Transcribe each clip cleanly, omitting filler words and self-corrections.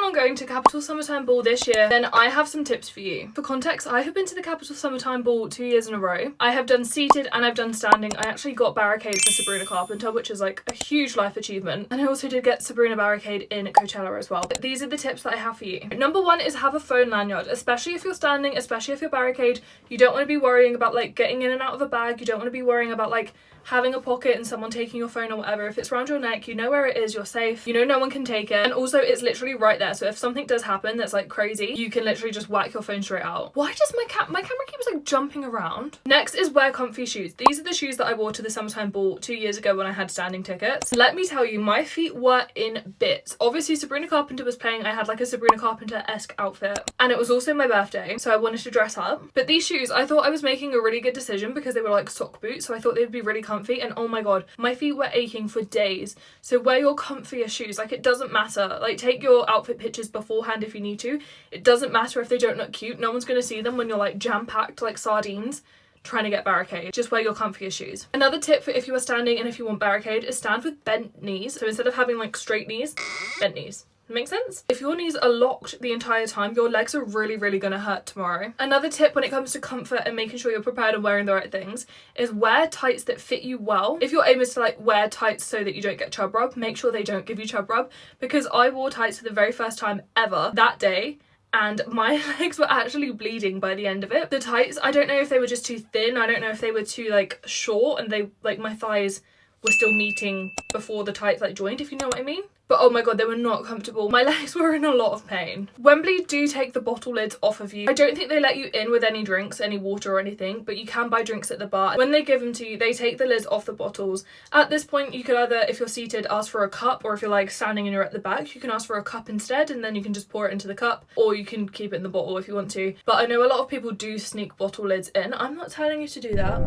on going to Capital Summertime Ball this year, then I have some tips for you. For context, I have been to the Capital Summertime Ball 2 years in a row. I have done seated and I've done standing. I actually got barricade for Sabrina Carpenter, which is like a huge life achievement. And I also did get Sabrina barricade in Coachella as well. But these are the tips that I have for you. Number one is have a phone lanyard, especially if you're standing, especially if you're barricade. You don't want to be worrying about like getting in and out of a bag. You don't want to be worrying about like having a pocket and someone taking your phone or whatever. If it's around your neck, you know where it is, you're safe, you know no one can take it, and also it's literally right there, so if something does happen that's like crazy, you can literally just whack your phone straight out. Why does my camera keeps like jumping around? Next is wear comfy shoes. These are the shoes that I wore to the Summertime Ball 2 years ago when I had standing tickets. Let me tell you, my feet were in bits. Obviously Sabrina Carpenter was playing, I had like a Sabrina Carpenter-esque outfit, and it was also my birthday, so I wanted to dress up. But these shoes, I thought I was making a really good decision because they were like sock boots, so I thought they'd be really comfy, and oh my god, my feet were aching for days. So wear your comfiest shoes. Like, it doesn't matter. Like, take your outfit pictures beforehand if you need to. It doesn't matter if they don't look cute. No one's gonna see them when you're like jam-packed like sardines trying to get barricade. Just wear your comfiest shoes. Another tip for if you are standing and if you want barricade is stand with bent knees. So instead of having like straight knees, bent knees. Make sense? If your knees are locked the entire time, your legs are really gonna hurt tomorrow. Another tip when it comes to comfort and making sure you're prepared and wearing the right things is wear tights that fit you well. If your aim is to like wear tights so that you don't get chub rub, make sure they don't give you chub rub, because I wore tights for the very first time ever that day and my legs were actually bleeding by the end of it. The tights, I don't know if they were just too thin, I don't know if they were too like short and they like my thighs were still meeting before the tights like joined, if you know what I mean. But oh my god, they were not comfortable. My legs were in a lot of pain. Wembley do take the bottle lids off of you. I don't think they let you in with any drinks, any water or anything, but you can buy drinks at the bar. When they give them to you, they take the lids off the bottles. At this point, you could either, if you're seated, ask for a cup, or if you're like standing and you're at the back, you can ask for a cup instead, and then you can just pour it into the cup, or you can keep it in the bottle if you want to. But I know a lot of people do sneak bottle lids in. I'm not telling you to do that,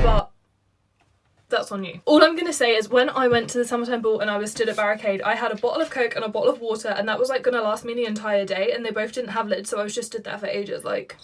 but that's on you. All I'm gonna say is when I went to the Summertime Ball and I was stood at barricade, I had a bottle of Coke and a bottle of water, and that was like gonna last me the entire day, and they both didn't have lids, so I was just stood there for ages, like.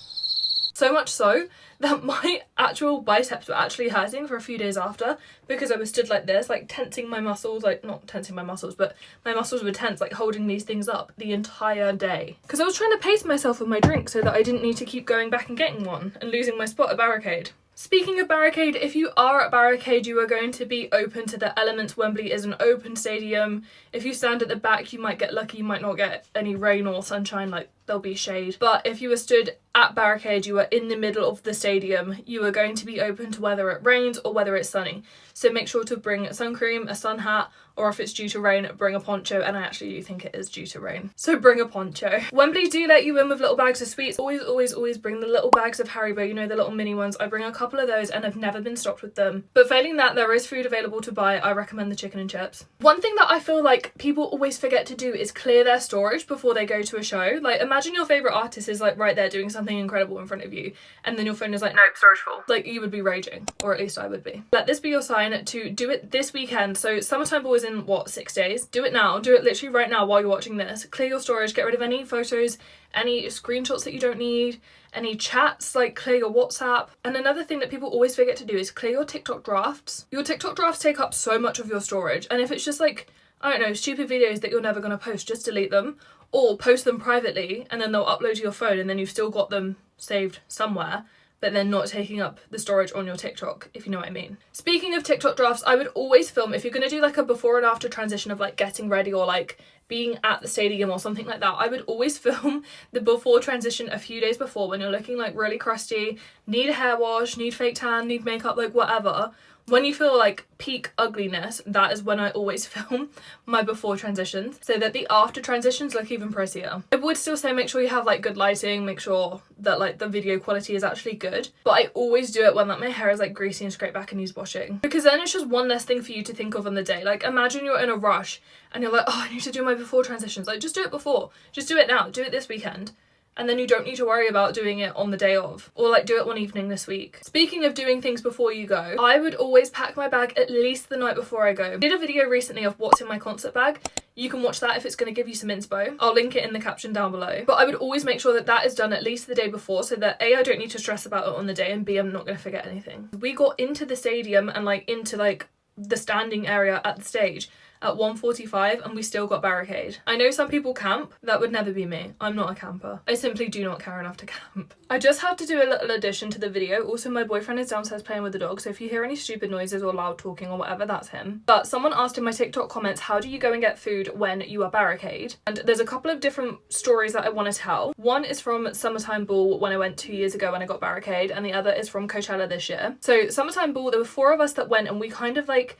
So much so that my actual biceps were actually hurting for a few days after because I was stood like this, like tensing my muscles, like not tensing my muscles, but my muscles were tense, like holding these things up the entire day. Because I was trying to pace myself with my drink so that I didn't need to keep going back and getting one and losing my spot at barricade. Speaking of barricade, if you are at barricade, you are going to be open to the elements. Wembley is an open stadium. If you stand at the back, you might get lucky, you might not get any rain or sunshine, like there'll be shade. But if you were stood at barricade, you are in the middle of the stadium, you are going to be open to whether it rains or whether it's sunny. So make sure to bring a sun cream, a sun hat, or if it's due to rain, bring a poncho, and I actually do think it is due to rain. So bring a poncho. Wembley do let you in with little bags of sweets. Always bring the little bags of Haribo, you know, the little mini ones. I bring a couple of those and I've never been stopped with them. But failing that, there is food available to buy. I recommend the chicken and chips. One thing that I feel like people always forget to do is clear their storage before they go to a show. Like, imagine your favourite artist is like right there doing something incredible in front of you, and then your phone is like, nope, storage full. Like, you would be raging, or at least I would be. Let this be your sign to do it this weekend. So Summertime Ball is in, what, 6 days? Do it now. Do it literally right now while you're watching this. Clear your storage, get rid of any photos, any screenshots that you don't need, any chats, like clear your WhatsApp. And another thing that people always forget to do is clear your TikTok drafts. Your TikTok drafts take up so much of your storage, and if it's just like, I don't know, stupid videos that you're never going to post, just delete them, or post them privately and then they'll upload to your phone and then you've still got them saved somewhere, but they're not taking up the storage on your TikTok, if you know what I mean. Speaking of TikTok drafts, I would always film, if you're going to do like a before and after transition of like getting ready or like being at the stadium or something like that, I would always film the before transition a few days before when you're looking like really crusty, need a hair wash, need fake tan, need makeup, like whatever. When you feel like peak ugliness, that is when I always film my before transitions so that the after transitions look even prettier. I would still say make sure you have like good lighting, make sure that like the video quality is actually good, but I always do it when like my hair is like greasy and straight back and needs washing, because then it's just one less thing for you to think of on the day. Like, imagine you're in a rush and you're like, oh, I need to do my before transitions. Like, just do it before, just do it now, do it this weekend. And then you don't need to worry about doing it on the day of, or like do it one evening this week. Speaking of doing things before you go, I would always pack my bag at least the night before I go. I did a video recently of what's in my concert bag. You can watch that if it's going to give you some inspo. I'll link it in the caption down below. But I would always make sure that that is done at least the day before, so that A, I don't need to stress about it on the day, and B, I'm not going to forget anything. We got into the stadium and like into like the standing area at the stage, at 1:45 and we still got barricade. I know some people camp. That would never be me. I'm not a camper. I simply do not care enough to camp. I just had to do a little addition to the video. Also, my boyfriend is downstairs playing with the dog, so if you hear any stupid noises or loud talking or whatever, that's him. But someone asked in my TikTok comments, how do you go and get food when you are barricade? And there's a couple of different stories that I want to tell. One is from Summertime Ball when I went 2 years ago when I got barricade, and the other is from Coachella this year. So Summertime Ball, there were 4 of us that went, and we kind of like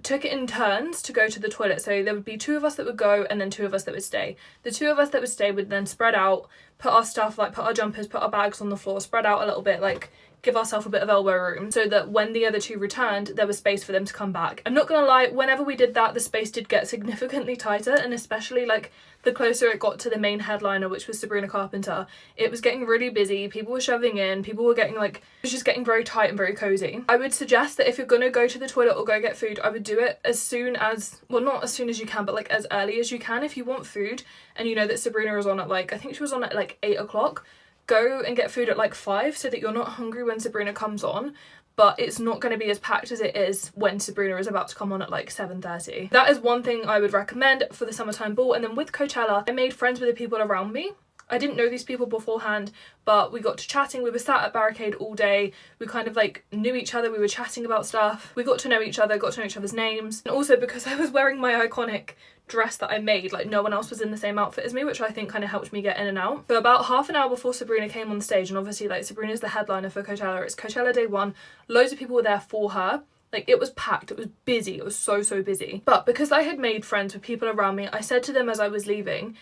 took it in turns to go to the toilet. So there would be 2 of us that would go and then 2 of us that would stay. The 2 of us that would stay would then spread out, put our stuff, like put our jumpers, put our bags on the floor, spread out a little bit, like give ourselves a bit of elbow room so that when the other 2 returned, there was space for them to come back. I'm not gonna lie, whenever we did that, the space did get significantly tighter, and especially like the closer it got to the main headliner, which was Sabrina Carpenter, it was getting really busy. People were shoving in, people were getting like, it was just getting very tight and very cozy. I would suggest that if you're gonna go to the toilet or go get food, I would do it as soon as, well, not as soon as you can, but like as early as you can. If you want food and you know that Sabrina is on at like, I think she was on at like 8 o'clock, go and get food at like 5 so that you're not hungry when Sabrina comes on, but it's not going to be as packed as it is when Sabrina is about to come on at like 7:30. That is one thing I would recommend for the Summertime Ball. And then with Coachella, I made friends with the people around me. I didn't know these people beforehand, but we got to chatting. We were sat at barricade all day. We kind of like knew each other. We were chatting about stuff. We got to know each other, got to know each other's names. And also because I was wearing my iconic dress that I made, like no one else was in the same outfit as me, which I think kind of helped me get in and out. So about half an hour before Sabrina came on stage, and obviously like Sabrina's the headliner for Coachella, it's Coachella day 1, loads of people were there for her. Like it was packed, it was busy, it was so busy. But because I had made friends with people around me, I said to them as I was leaving,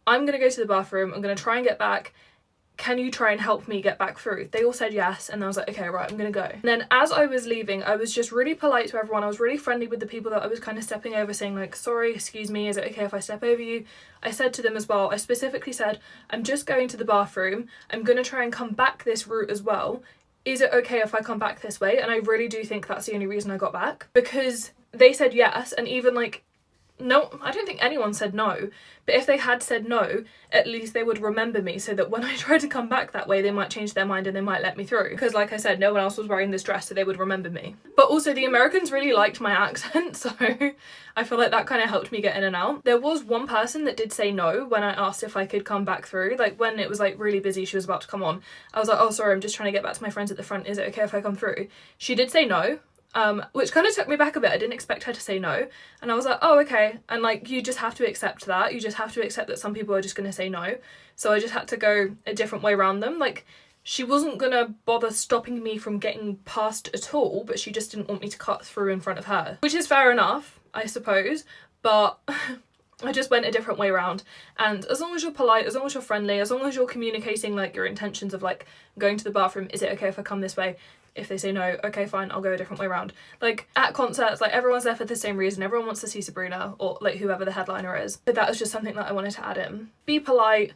I'm gonna go to the bathroom, I'm gonna try and get back. Can you try and help me get back through? They all said yes, and I was like, okay, right, I'm gonna go. And then as I was leaving, I was just really polite to everyone. I was really friendly with the people that I was kind of stepping over, saying like, sorry, excuse me, is it okay if I step over you? I said to them as well, I specifically said, I'm just going to the bathroom, I'm gonna try and come back this route as well. Is it okay if I come back this way? And I really do think that's the only reason I got back, because they said yes, and even like, no, I don't think anyone said no, but if they had said no, at least they would remember me so that when I tried to come back that way, they might change their mind and they might let me through. Because like I said, no one else was wearing this dress, so they would remember me. But also the Americans really liked my accent, so I feel like that kind of helped me get in and out. There was one person that did say no when I asked if I could come back through. Like when it was like really busy, she was about to come on. I was like, oh, sorry, I'm just trying to get back to my friends at the front. Is it okay if I come through? She did say no. Which kind of took me back a bit. I didn't expect her to say no, and I was like, oh, okay. And like, you just have to accept that. You just have to accept that some people are just going to say no. So I just had to go a different way around them. Like, she wasn't gonna bother stopping me from getting past at all, but she just didn't want me to cut through in front of her, which is fair enough, I suppose, but I just went a different way around. And as long as you're polite, as long as you're friendly, as long as you're communicating like your intentions of like going to the bathroom, is it okay if I come this way? If they say no, okay, fine, I'll go a different way around. Like at concerts, like everyone's there for the same reason. Everyone wants to see Sabrina or like whoever the headliner is. But that was just something that I wanted to add in. Be polite,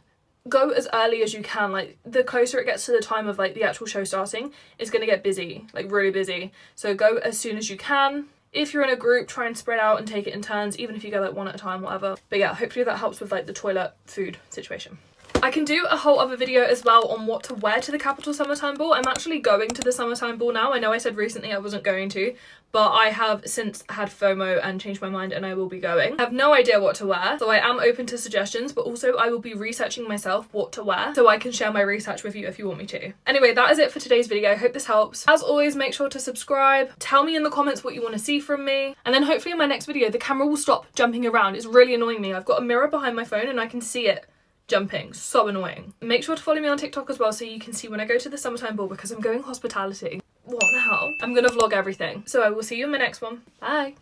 go as early as you can. Like the closer it gets to the time of like the actual show starting, it's gonna get busy, like really busy. So go as soon as you can. If you're in a group, try and spread out and take it in turns, even if you go like one at a time, whatever. But yeah, hopefully that helps with like the toilet food situation. I can do a whole other video as well on what to wear to the Capital Summertime Ball. I'm actually going to the Summertime Ball now. I know I said recently I wasn't going to, but I have since had FOMO and changed my mind and I will be going. I have no idea what to wear, so I am open to suggestions, but also I will be researching myself what to wear so I can share my research with you if you want me to. Anyway, that is it for today's video. I hope this helps. As always, make sure to subscribe. Tell me in the comments what you want to see from me. And then hopefully in my next video, the camera will stop jumping around. It's really annoying me. I've got a mirror behind my phone and I can see it jumping. So annoying. Make sure to follow me on TikTok as well so you can see when I go to the Summertime Ball, because I'm going hospitality. What the hell? I'm gonna vlog everything. So I will see you in my next one. Bye.